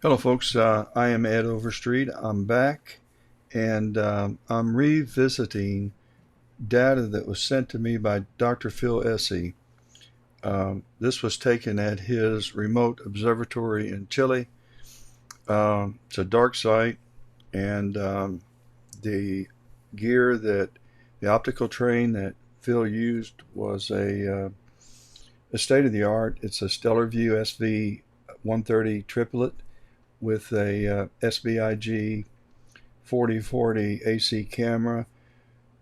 Hello folks, I am Ed Overstreet. I'm back and I'm revisiting data that was sent to me by Dr. Phil Esce. This was taken at his remote observatory in Chile. It's a dark site, and the gear that the optical train that Phil used was a state of the art. It's a Stellarvue SV130 triplet with a SBIG 4040 AC camera.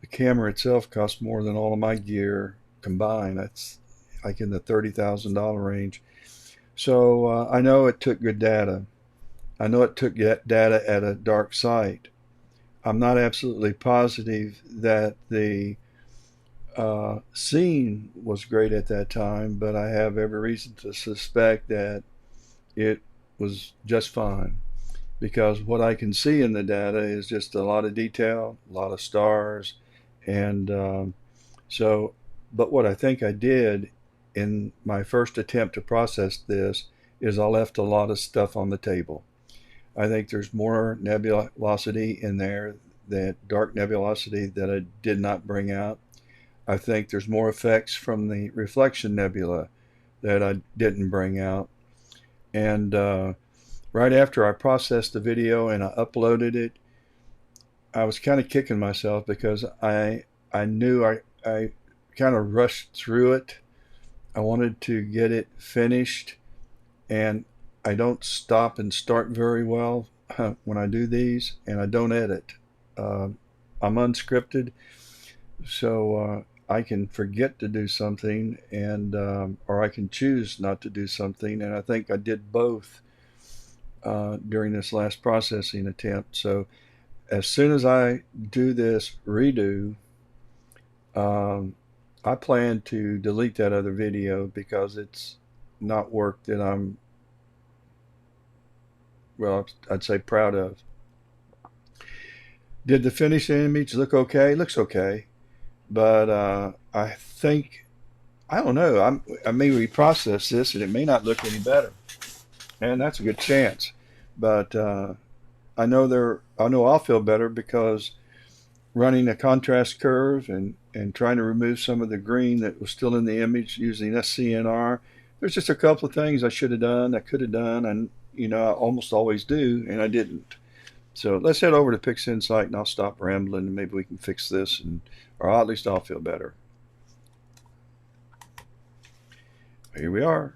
The camera itself costs more than all of my gear combined. That's like in the $30,000 range. So I know it took good data. I know it took data at a dark site. I'm not absolutely positive that the scene was great at that time, but I have every reason to suspect that it was just fine, because what I can see in the data is just a lot of detail, a lot of stars, and so. But what I think I did in my first attempt to process this is I left a lot of stuff on the table. I think there's more nebulosity in there, that dark nebulosity that I did not bring out. I think there's more effects from the reflection nebula that I didn't bring out. And right after I processed the video and I uploaded it, I was kind of kicking myself because I knew I kind of rushed through it. I wanted to get it finished, and I don't stop and start very well when I do these, and I don't edit. Uh, I'm unscripted, so I can forget to do something, and or I can choose not to do something, and I think I did both during this last processing attempt. So as soon as I do this redo, um, I plan to delete that other video because it's not work that I'm, well, I'd say proud of. Did the finished image look okay? It looks okay, but I think, I don't know. I may reprocess this and it may not look any better, and that's a good chance. But I know I'll feel better because running a contrast curve and trying to remove some of the green that was still in the image using SCNR. There's just a couple of things I should have done, I could have done, and I almost always do, and I didn't. So let's head over to PixInsight and I'll stop rambling and maybe we can fix this, and or at least I'll feel better. Here we are.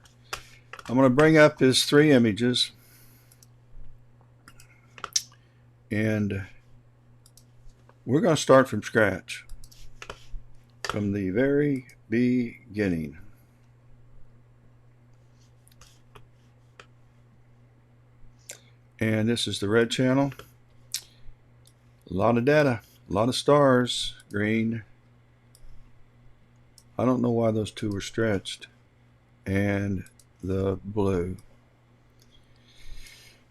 I'm going to bring up his three images, and we're going to start from scratch, from the very beginning. And this is the red channel. A lot of data, a lot of stars, green. I don't know why those two were stretched. And the blue.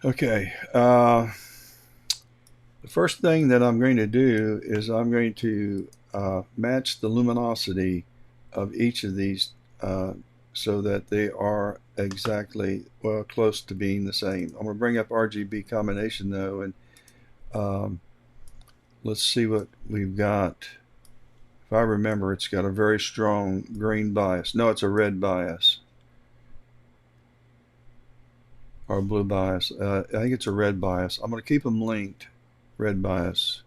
Okay. The first thing that I'm going to do is I'm going to match the luminosity of each of these so that they are exactly, well, close to being the same. I'm going to bring up RGB combination though, and let's see what we've got. If I remember, it's got a very strong green bias. No, it's a red bias. Or blue bias. I think it's a red bias. I'm going to keep them linked. Red bias.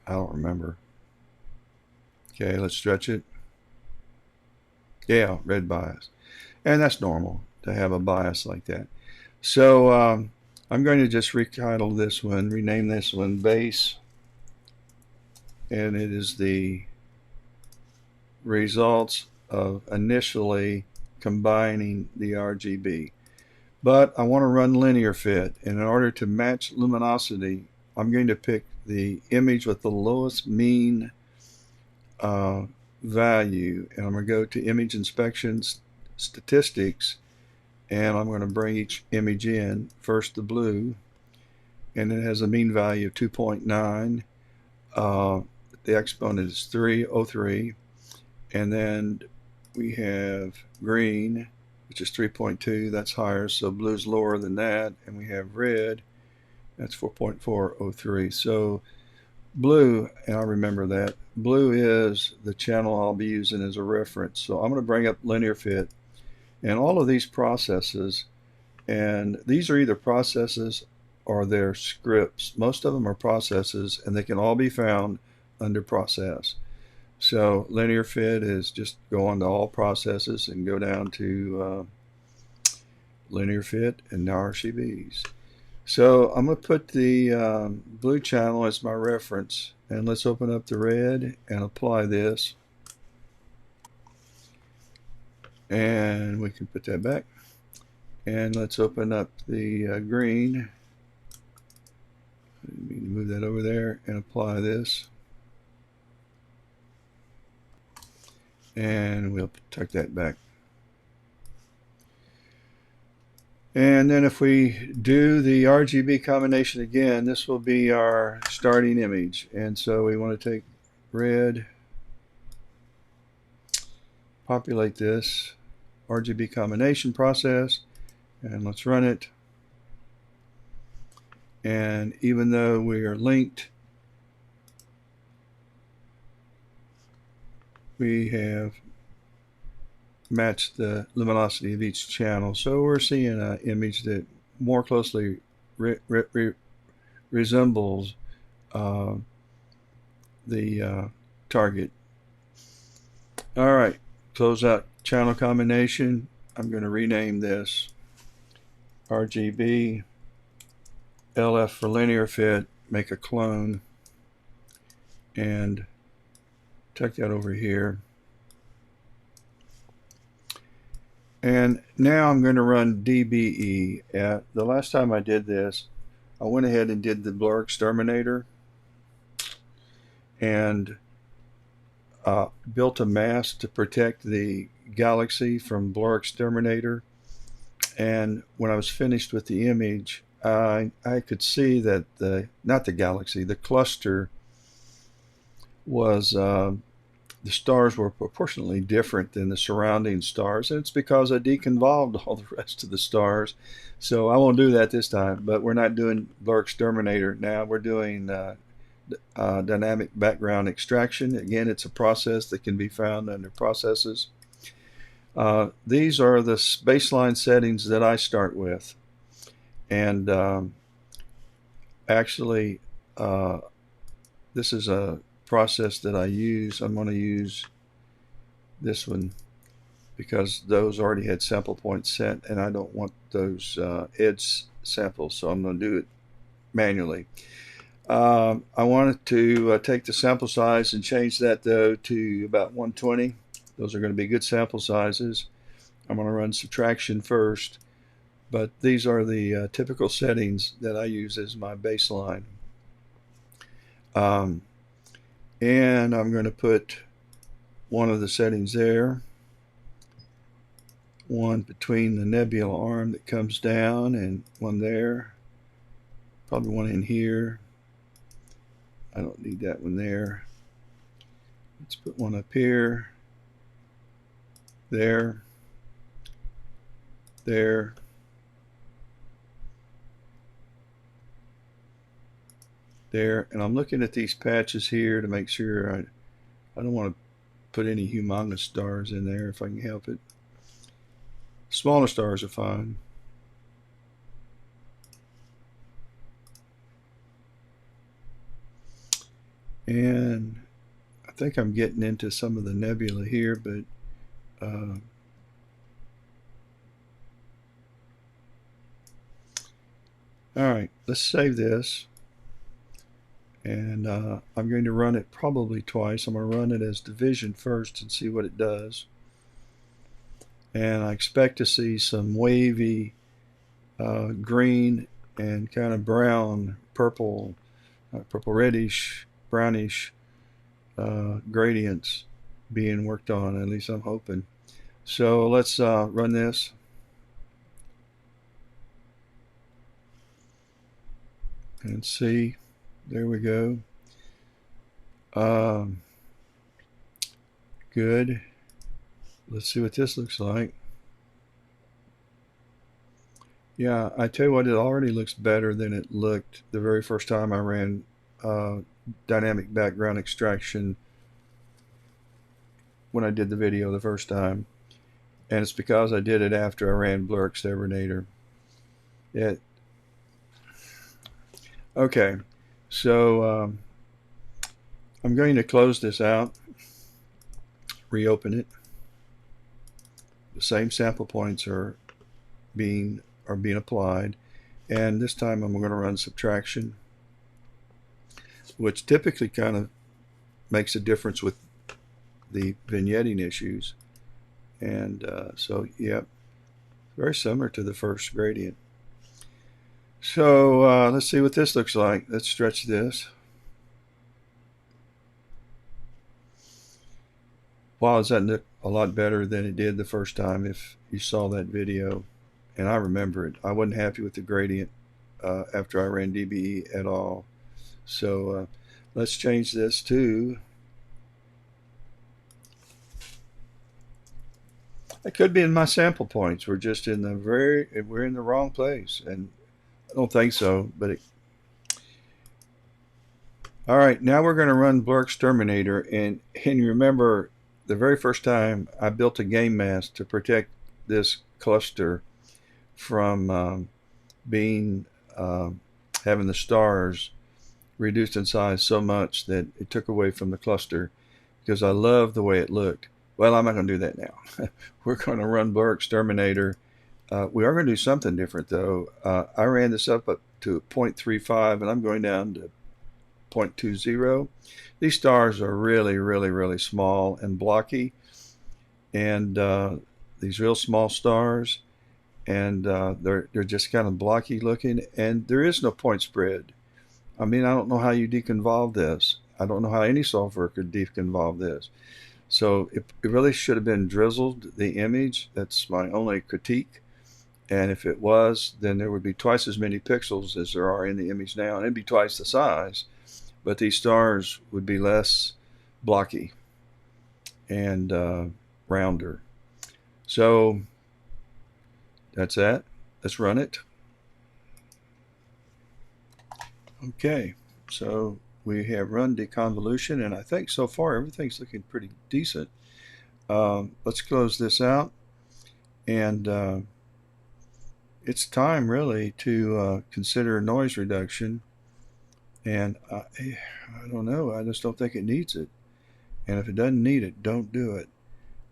I don't remember. Okay, let's stretch it. Yeah, red bias. And that's normal to have a bias like that. So I'm going to just retitle this one, rename this one base. And it is the results of initially combining the RGB. But I want to run linear fit, and in order to match luminosity, I'm going to pick the image with the lowest mean value, and I'm going to go to image inspection statistics, and I'm going to bring each image in. First the blue, and it has a mean value of 2.9. The exponent is 303, and then we have green, which is 3.2. That's higher, so blue's lower than that. And we have red, that's 4.403. So blue, and I remember that, blue is the channel I'll be using as a reference. So I'm going to bring up linear fit, and all of these processes, and these are either processes or they're scripts. Most of them are processes, and they can all be found under process. So linear fit is just go on to all processes and go down to linear fit and RGBs. So I'm going to put the blue channel as my reference, and let's open up the red and apply this, and we can put that back. And let's open up the green. Move that over there and apply this. And we'll tuck that back. And then if we do the RGB combination again, this will be our starting image. And so we want to take red, populate this RGB combination process, and let's run it. And even though we are linked, we have matched the luminosity of each channel. So we're seeing an image that more closely resembles the target. All right, close out channel combination. I'm going to rename this RGB, LF for linear fit, make a clone, and tuck that over here. And now I'm going to run DBE. The last time I did this, I went ahead and did the blur exterminator and built a mask to protect the galaxy from blur exterminator. And when I was finished with the image, I could see that not the galaxy, the cluster was, the stars were proportionally different than the surrounding stars. And it's because I deconvolved all the rest of the stars. So I won't do that this time, but we're not doing blur exterminator now. We're doing dynamic background extraction. Again, it's a process that can be found under processes. These are the baseline settings that I start with. And actually, this is a process that I use. I'm going to use this one because those already had sample points set, and I don't want those edge samples, so I'm going to do it manually. I wanted to take the sample size and change that though to about 120. Those are going to be good sample sizes. I'm going to run subtraction first, but these are the typical settings that I use as my baseline. And I'm going to put one of the settings there, one between the nebula arm that comes down, and one there, probably one in here. I don't need that one there. Let's put one up here, there, there, there, and I'm looking at these patches here to make sure I don't want to put any humongous stars in there if I can help it. Smaller stars are fine. And I think I'm getting into some of the nebula here, but all right, let's save this. And I'm going to run it probably twice. I'm going to run it as division first and see what it does. And I expect to see some wavy green and kind of brown, purple, purple reddish, brownish gradients being worked on. At least I'm hoping. So let's run this. And see. There we go. Good. Let's see what this looks like. Yeah, I tell you what, it already looks better than it looked the very first time I ran uh, dynamic background extraction when I did the video the first time. And it's because I did it after I ran Blur Exterminator. It, okay, so I'm going to close this out, reopen it. The same sample points are being applied, and this time I'm going to run subtraction, which typically kind of makes a difference with the vignetting issues. And so, yep, very similar to the first gradient. So let's see what this looks like. Let's stretch this. Wow, does that look a lot better than it did the first time if you saw that video? And I remember it. I wasn't happy with the gradient after I ran DBE at all. So let's change this to, it could be in my sample points. We're just in we're in the wrong place. And I don't think so, but all right, now we're going to run Blur Exterminator. And you remember the very first time I built a game mask to protect this cluster from being having the stars reduced in size so much that it took away from the cluster, because I love the way it looked. Well, I'm not going to do that now. We're going to run Blur Exterminator. We are going to do something different though. I ran this up to 0.35 and I'm going down to 0.20. These stars are really, really, really small and blocky, and these real small stars, and they're just kind of blocky looking, and there is no point spread. I mean, I don't know how you deconvolve this. I don't know how any software could deconvolve this. So it really should have been drizzled, the image. That's my only critique. And if it was, then there would be twice as many pixels as there are in the image now, and it'd be twice the size. But these stars would be less blocky and rounder. So that's that. Let's run it. Okay, so we have run deconvolution, and I think so far everything's looking pretty decent. Let's close this out, and it's time really to consider noise reduction. And I don't know, I just don't think it needs it. And if it doesn't need it, don't do it.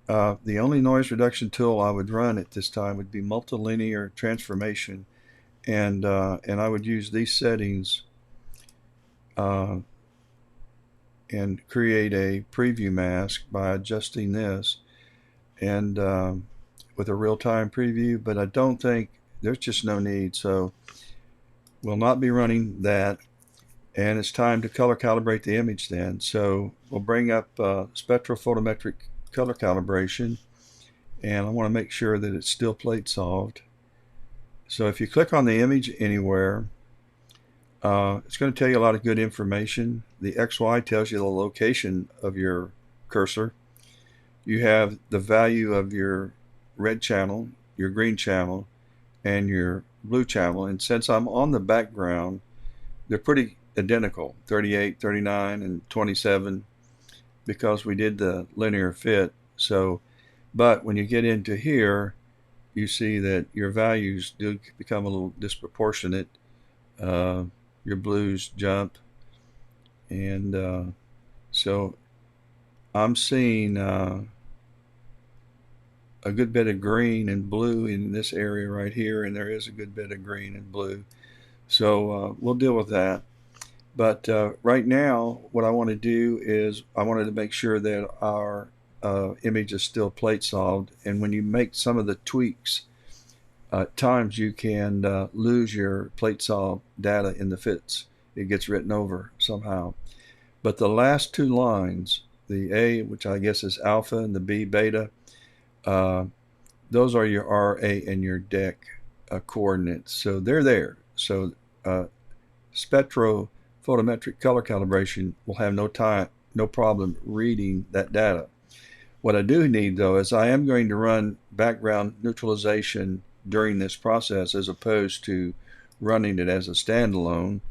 The only noise reduction tool I would run at this time would be multilinear transformation, and I would use these settings and create a preview mask by adjusting this, and with a real-time preview. But I don't think, there's just no need, so we'll not be running that. And it's time to color calibrate the image then. So we'll bring up spectrophotometric color calibration, and I want to make sure that it's still plate solved. So if you click on the image anywhere, it's going to tell you a lot of good information. The XY tells you the location of your cursor. You have the value of your red channel, your green channel, and your blue channel. And since I'm on the background, they're pretty identical, 38, 39, and 27, because we did the linear fit. So, but when you get into here, you see that your values do become a little disproportionate. Your blues jump, and so I'm seeing a good bit of green and blue in this area right here, and there is a good bit of green and blue. So we'll deal with that. But right now, what I want to do is I wanted to make sure that our image is still plate solved. And when you make some of the tweaks, at times you can lose your plate solved data in the fits. It gets written over somehow. But the last two lines, the A, which I guess is alpha, and the B, beta, those are your RA and your DEC coordinates. So they're there. So spectrophotometric color calibration will have no problem reading that data. What I do need though is I am going to run background neutralization during this process as opposed to running it as a standalone.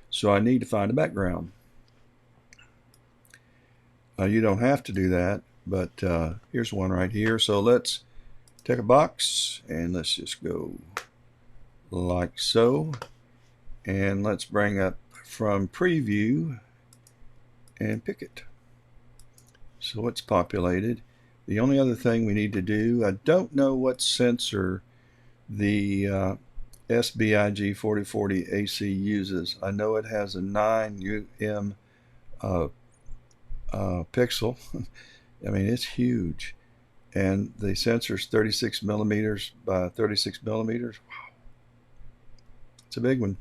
So I need to find a background. You don't have to do that, but here's one right here. So let's take a box and let's just go like so. And let's bring up from preview and pick it. So it's populated. The only other thing we need to do, I don't know what sensor the SBIG4040 AC uses. I know it has a 9 UM pixel. I mean, it's huge. And the sensor is 36 millimeters by 36 millimeters. Wow. It's a big one.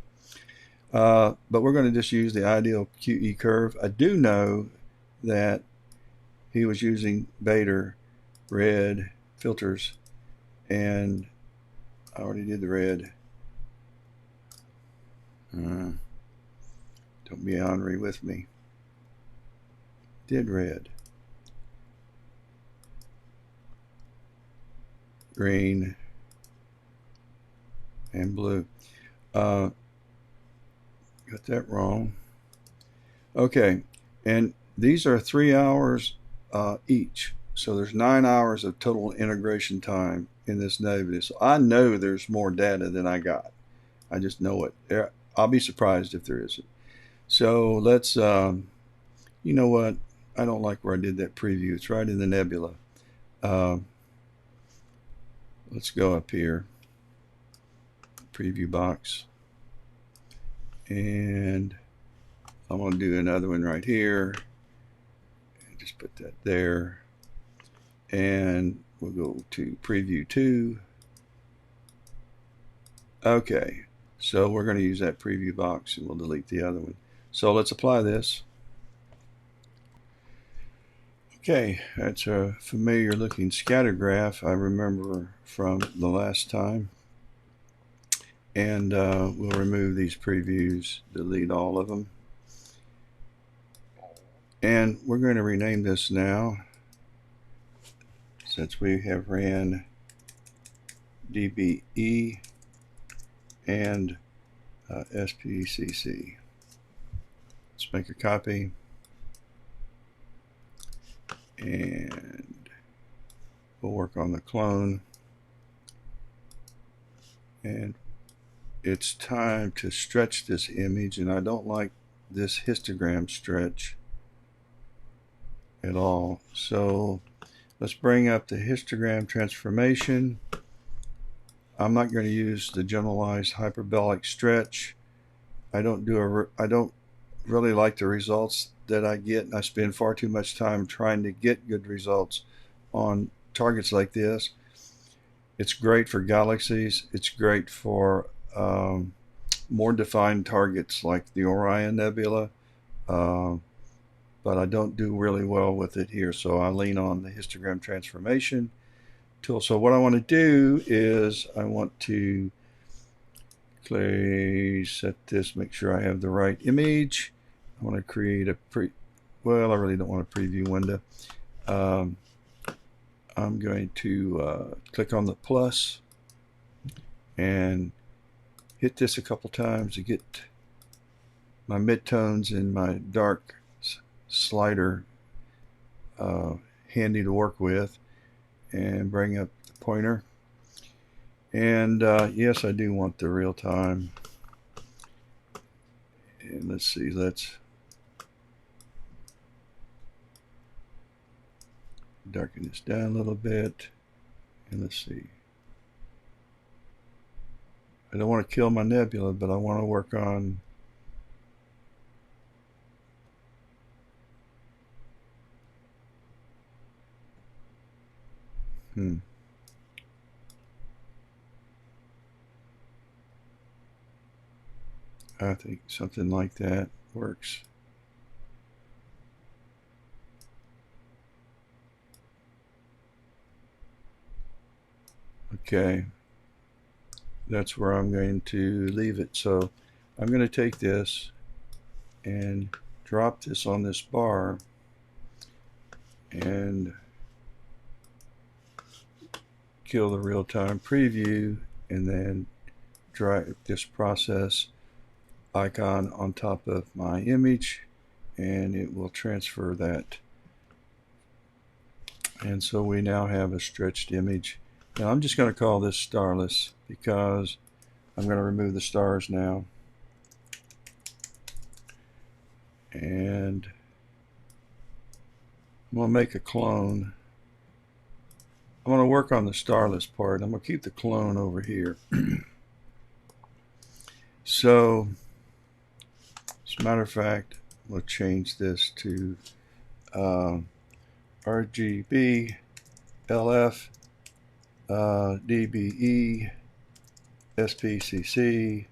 But we're going to just use the ideal QE curve. I do know that he was using Basder red filters, and I already did the red. Don't be ornery with me. Did red, green, and blue. Got that wrong. Okay, and these are 3 hours each. So there's 9 hours of total integration time in this nebula. So I know there's more data than I got. I just know it. I'll be surprised if there isn't. So let's, you know what? I don't like where I did that preview. It's right in the nebula. Let's go up here. Preview box. And I'm going to do another one right here. Just put that there. And we'll go to preview 2. Okay, so we're going to use that preview box and we'll delete the other one. So let's apply this. Okay, that's a familiar looking scatter graph I remember from the last time. And we'll remove these previews, delete all of them. And we're going to rename this now, since we have ran DBE and SPCC. Let's make a copy. And we'll work on the clone. And it's time to stretch this image, and I don't like this histogram stretch at all. So let's bring up the histogram transformation. I'm not going to use the generalized hyperbolic stretch. I don't really like the results that I get, and I spend far too much time trying to get good results on targets like this. It's great for galaxies. It's great for more defined targets like the Orion Nebula, but I don't do really well with it here, so I lean on the histogram transformation tool. So what I want to do is I want to set this, make sure I have the right image. I want to create a well, I really don't want a preview window. I'm going to click on the plus and hit this a couple times to get my midtones and my dark slider handy to work with, and bring up the pointer. And yes, I do want the real time. And let's see, let's darken this down a little bit, and let's see. I don't want to kill my nebula, but I want to work on I think something like that works. Okay, that's where I'm going to leave it. So I'm going to take this and drop this on this bar and kill the real-time preview and then drag this process icon on top of my image, and it will transfer that. And so we now have a stretched image. Now I'm just going to call this starless because I'm going to remove the stars now. And I'm going to make a clone. I'm going to work on the starless part. I'm going to keep the clone over here. So, as a matter of fact, we'll change this to RGB, LF, DBE, SPCC,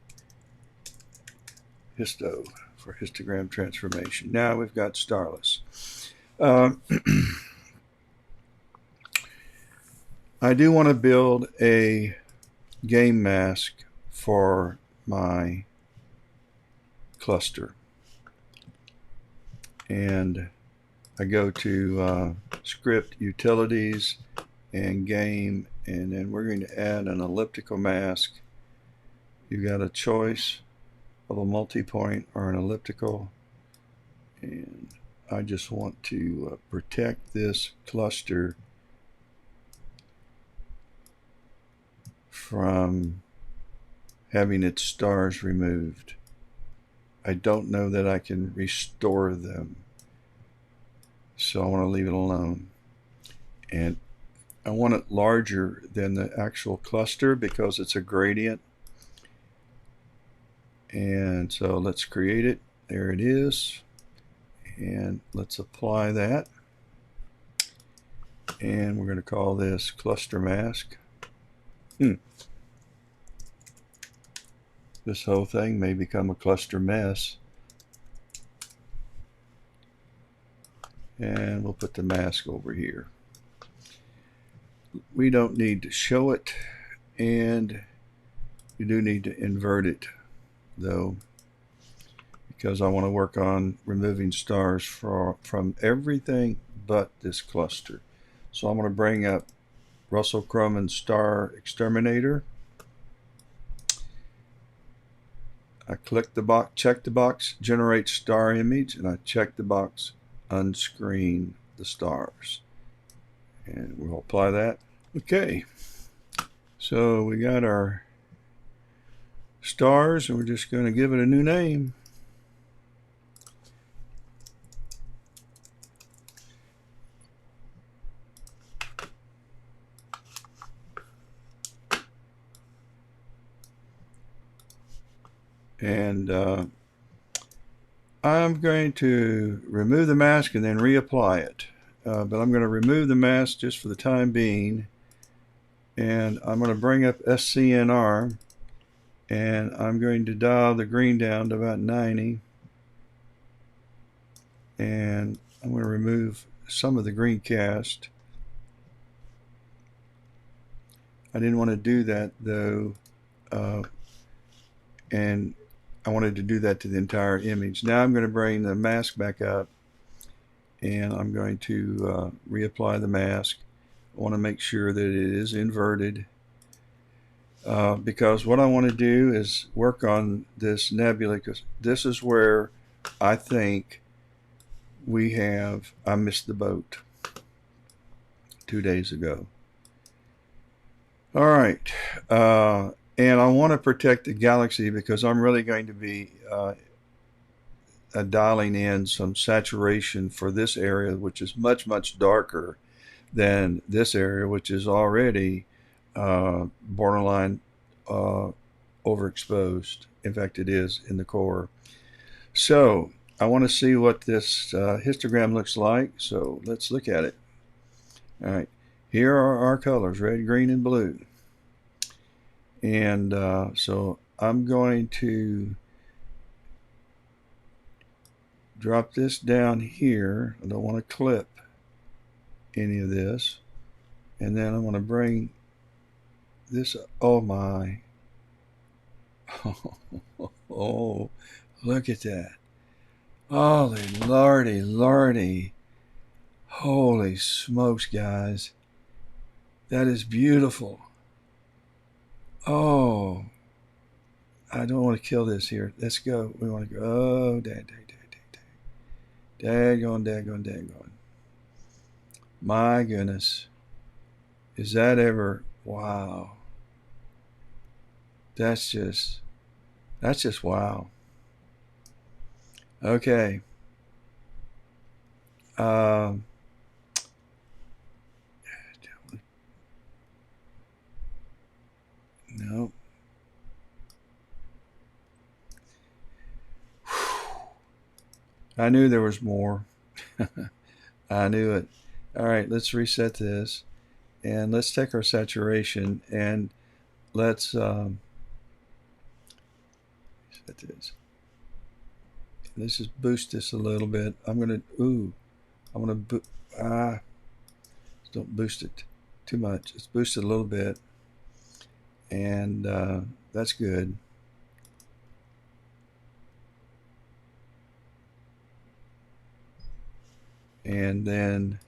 histo for histogram transformation. Now we've got starless. I do want to build a game mask for my cluster, and I go to script utilities and game, and then we're going to add an elliptical mask. You got a choice of a multi-point or an elliptical, and I just want to protect this cluster from having its stars removed. I don't know that I can restore them, so I want to leave it alone. And I want it larger than the actual cluster because it's a gradient. And so let's create it. There it is. And let's apply that. And we're going to call this cluster mask. This whole thing may become a cluster mess. And we'll put the mask over here. We don't need to show it, and you do need to invert it though, because I want to work on removing stars from everything but this cluster. So I'm going to bring up Russell Croman Star Exterminator. I click the box, check the box, generate star image, and I check the box, unscreen the stars. And we'll apply that. Okay, so we got our stars, and we're just going to give it a new name. And I'm going to remove the mask and then reapply it. But I'm going to remove the mask just for the time being. And I'm going to bring up SCNR. And I'm going to dial the green down to about 90. And I'm going to remove some of the green cast. I didn't want to do that though. And I wanted to do that to the entire image. Now I'm going to bring the mask back up, and I'm going to reapply the mask. I want to make sure that it is inverted, because what I want to do is work on this nebula, because this is where I think I missed the boat 2 days ago. All right. And I want to protect the galaxy because I'm really going to be dialing in some saturation for this area, which is much, much darker than this area, which is already borderline overexposed. In fact, it is in the core. So I want to see what this histogram looks like. So let's look at it. All right. Here are our colors, red, green, and blue. And so I'm going to drop this down here. I don't want to clip any of this. And then I'm going to bring this, oh my, oh, look at that. Holy lordy, lordy. Holy smokes, guys. That is beautiful. Oh, I don't want to kill this here. Let's go. We want to go. Oh, daggone. My goodness. Is that ever? Wow. That's just wow. Okay. Um, no. I knew there was more. I knew it. All right, let's reset this. And let's take our saturation and let's set this. Let's just boost this a little bit. I'm gonna don't boost it too much. Let's boost it a little bit, and that's good. And then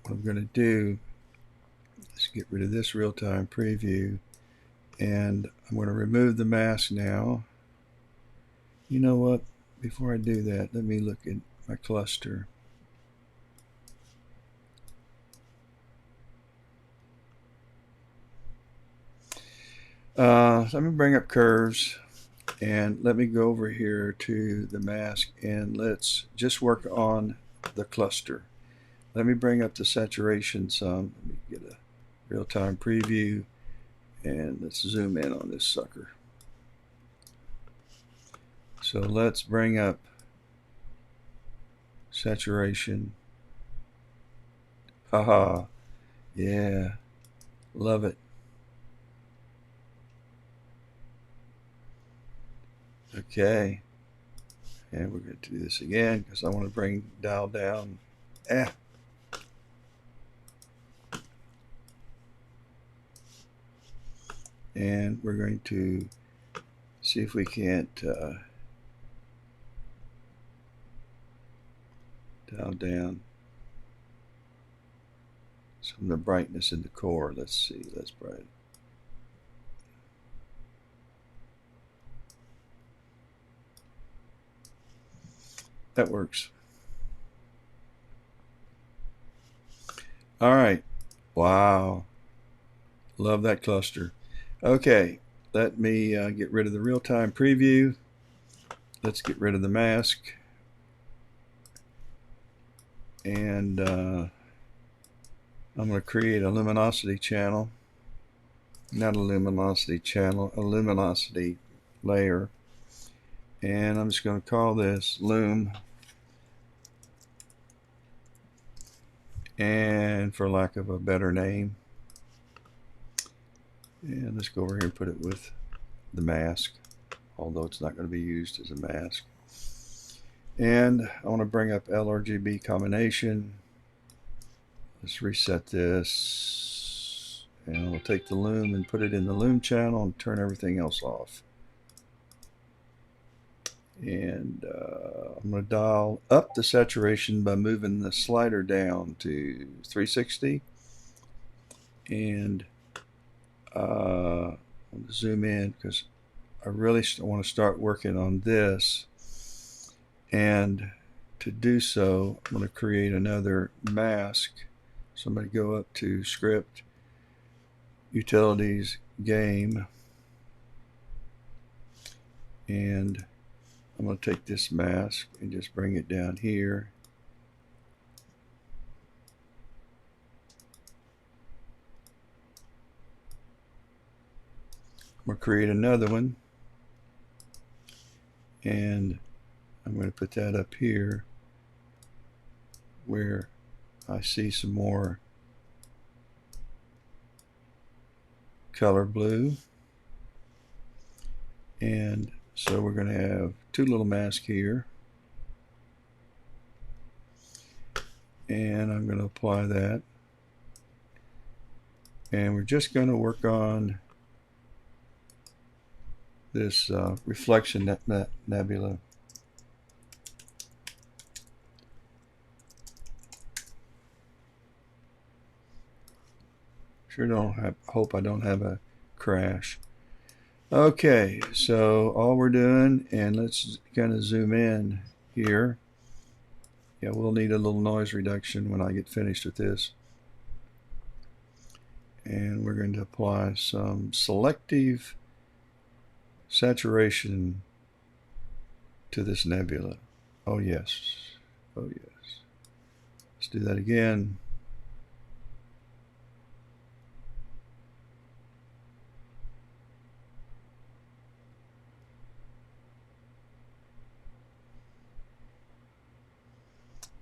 what I'm gonna do is get rid of this real-time preview, and I'm going to remove the mask now. You know what? Before I do that, let me look at my cluster. Let me bring up curves, and let me go over here to the mask, and let's just work on the cluster. Let me bring up the saturation some. Let me get a real-time preview, and let's zoom in on this sucker. So let's bring up saturation. Haha, yeah, love it. Okay, and we're going to do this again because I want to dial down. And we're going to see if we can't dial down some of the brightness in the core. Let's see, let's brighten. That works. All right. Wow. Love that cluster. Okay, let me get rid of the real-time preview. Let's get rid of the mask. And I'm going to create a luminosity channel. Not a luminosity channel, a luminosity layer. And I'm just going to call this Lum. And for lack of a better name, and let's go over here and put it with the mask, although it's not going to be used as a mask. And I want to bring up LRGB combination. Let's reset this, and we'll take the Lum and put it in the Lum channel and turn everything else off. And I'm going to dial up the saturation by moving the slider down to 360, and I'll zoom in because I really want to start working on this. And to do so, I'm going to create another mask. So I'm going to go up to Script, Utilities, Game, and I'm going to take this mask and just bring it down here. I'm going to create another one, and I'm going to put that up here where I see some more color blue. And so we're going to have two little masks here, and I'm going to apply that, and we're just going to work on this reflection nebula. Sure hope I don't have a crash. Okay, so all we're doing, and let's kind of zoom in here. Yeah, we'll need a little noise reduction when I get finished with this. And we're going to apply some selective saturation to this nebula. Oh yes, oh yes. Let's do that again.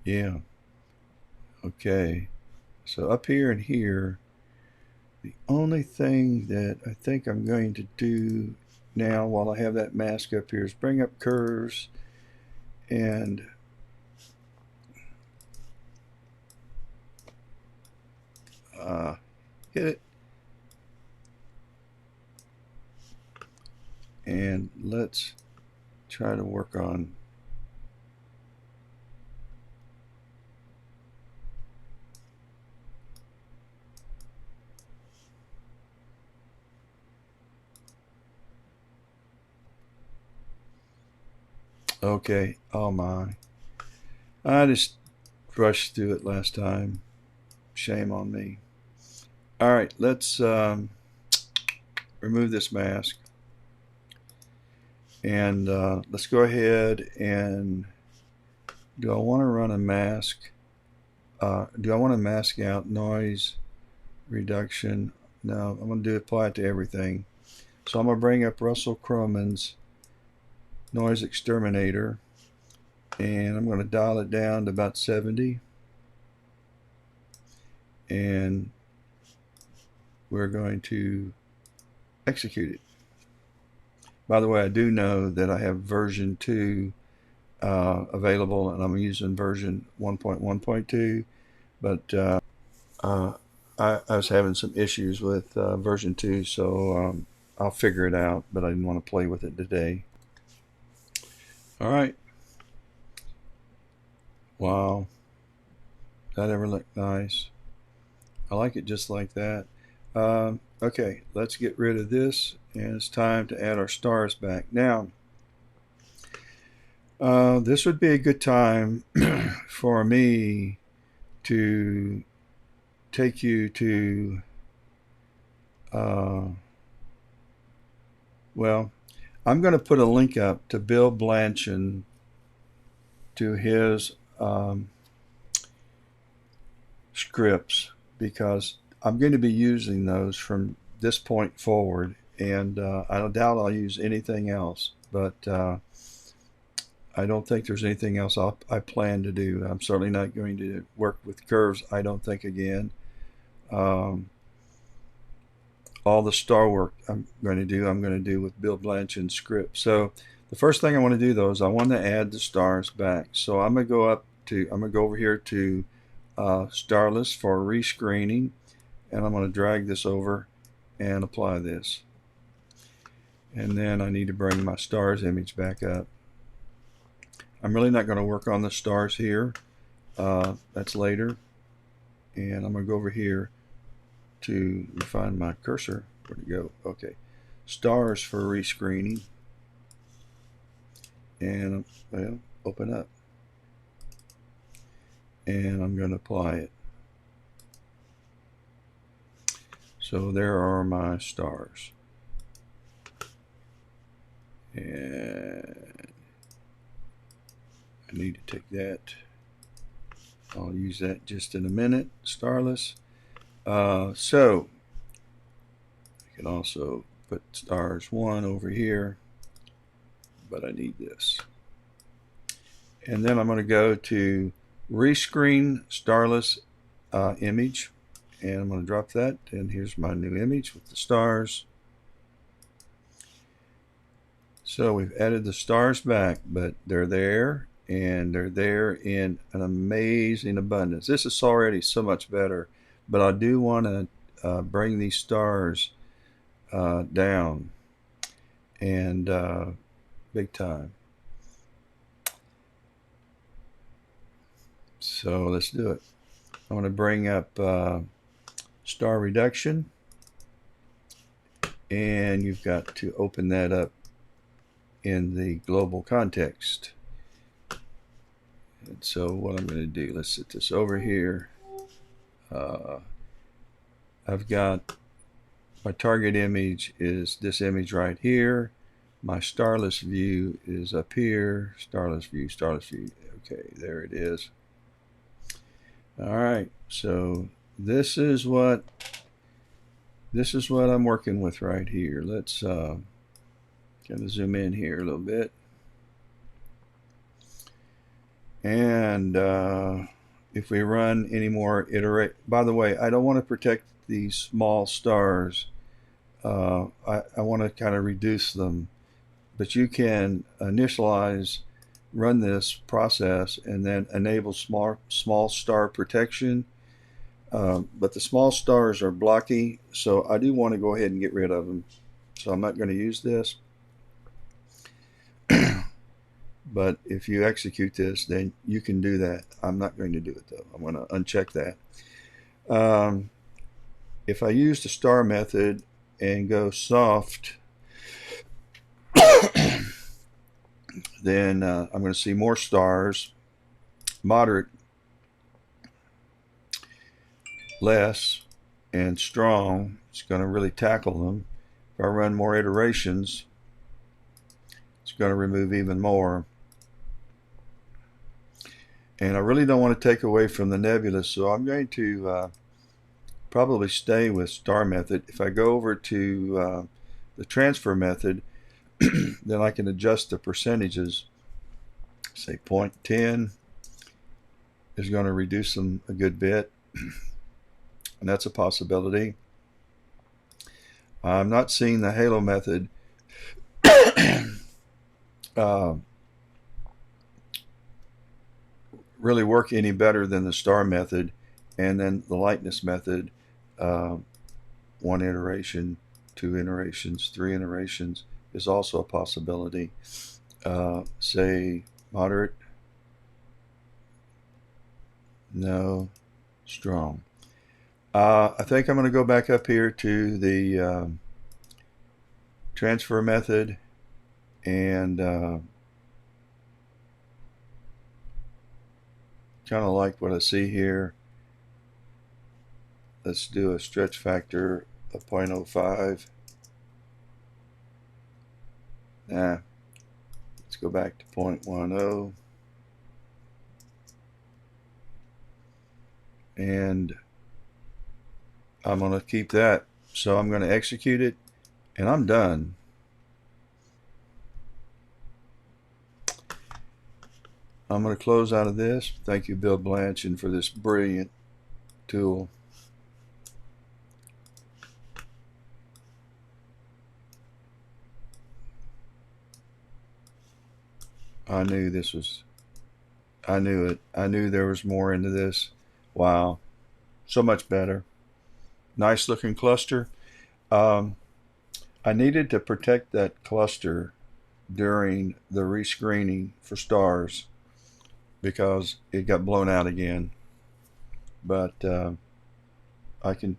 Yeah. Okay. So up here and here, the only thing that I think I'm going to do now while I have that mask up here is bring up curves and hit it. And let's try to work on okay. Oh my, I just rushed through it last time. Shame on me. All right, let's remove this mask, and let's go ahead and do I want to run a mask? Do I want to mask out noise reduction? No, I'm going to apply it to everything. So I'm going to bring up Russell Croman's noise exterminator, and I'm going to dial it down to about 70, and we're going to execute it. By the way, I do know that I have version 2 available, and I'm using version 1.1.2, but I was having some issues with version 2, so I'll figure it out, but I didn't want to play with it today. All right. Wow. That ever looked nice? I like it just like that. Okay, let's get rid of this, and it's time to add our stars back. Now, this would be a good time for me to take you to, well, I'm going to put a link up to Bill Blanchard, to his scripts, because I'm going to be using those from this point forward, and I doubt I'll use anything else, but I don't think there's anything else I plan to do. I'm certainly not going to work with curves, I don't think, again. All the star work I'm going to do with Bill Blanchard's script. So the first thing I want to do, though, is I want to add the stars back. So I'm going to go over here to Starless for rescreening, and I'm going to drag this over and apply this. And then I need to bring my stars image back up. I'm really not going to work on the stars here. That's later. And I'm going to go over here to find my cursor. Where'd it go? Okay. Stars for rescreening. And, well, open up. And I'm going to apply it. So there are my stars. And I need to take that. I'll use that just in a minute. Starless. So I can also put stars 1 over here, but I need this. And then I'm going to go to rescreen starless image, and I'm going to drop that, and here's my new image with the stars. So we've added the stars back, but they're there, and they're there in an amazing abundance. This is already so much better, but I do want to bring these stars down, and big time. So let's do it. I'm going to bring up star reduction, and you've got to open that up in the global context. And so what I'm going to do, let's set this over here. I've got my target image is this image right here. My starless view is up here. Starless view, starless view. Okay, there it is. All right, so this is what I'm working with right here. Let's kind of zoom in here a little bit. And if we run any more by the way, I don't want to protect these small stars. I want to kind of reduce them, but you can initialize, run this process, and then enable small star protection. But the small stars are blocky, so I do want to go ahead and get rid of them. So I'm not going to use this. But if you execute this, then you can do that. I'm not going to do it though. I'm going to uncheck that. If I use the star method and go soft, then I'm going to see more stars. Moderate, less, and strong. It's going to really tackle them. If I run more iterations, it's going to remove even more. And I really don't want to take away from the nebula, so I'm going to probably stay with star method. If I go over to the transfer method, then I can adjust the percentages. Say 0.10 is going to reduce them a good bit, and that's a possibility. I'm not seeing the halo method really work any better than the star method, and then the lightness method, 1 iteration, 2 iterations, 3 iterations is also a possibility. Say moderate, no, strong. I think I'm going to go back up here to the transfer method and kind of like what I see here. Let's do a stretch factor of 0.05. Let's go back to 0.10. And I'm going to keep that. So I'm going to execute it, and I'm done. I'm going to close out of this. Thank you, Bill Blanchard, for this brilliant tool. I knew this was, I knew it. I knew there was more into this. Wow. So much better. Nice looking cluster. I needed to protect that cluster during the rescreening for stars because it got blown out again. But I'm not going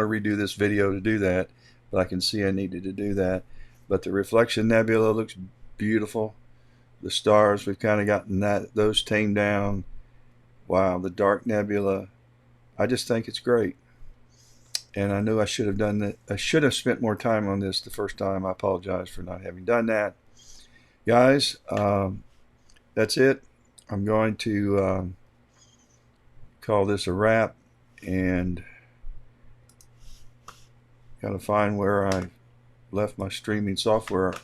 to redo this video to do that, but I can see I needed to do that. But the reflection nebula looks beautiful. The stars, we've kind of gotten those tamed down. Wow, the dark nebula, I just think it's great. And I knew I should have done that. I should have spent more time on this the first time. I apologize for not having done that. Guys, that's it. I'm going to call this a wrap, and got to find where I left my streaming software.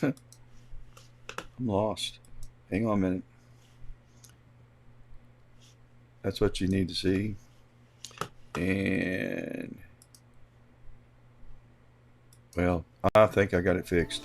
I'm lost. Hang on a minute. That's what you need to see. And well, I think I got it fixed.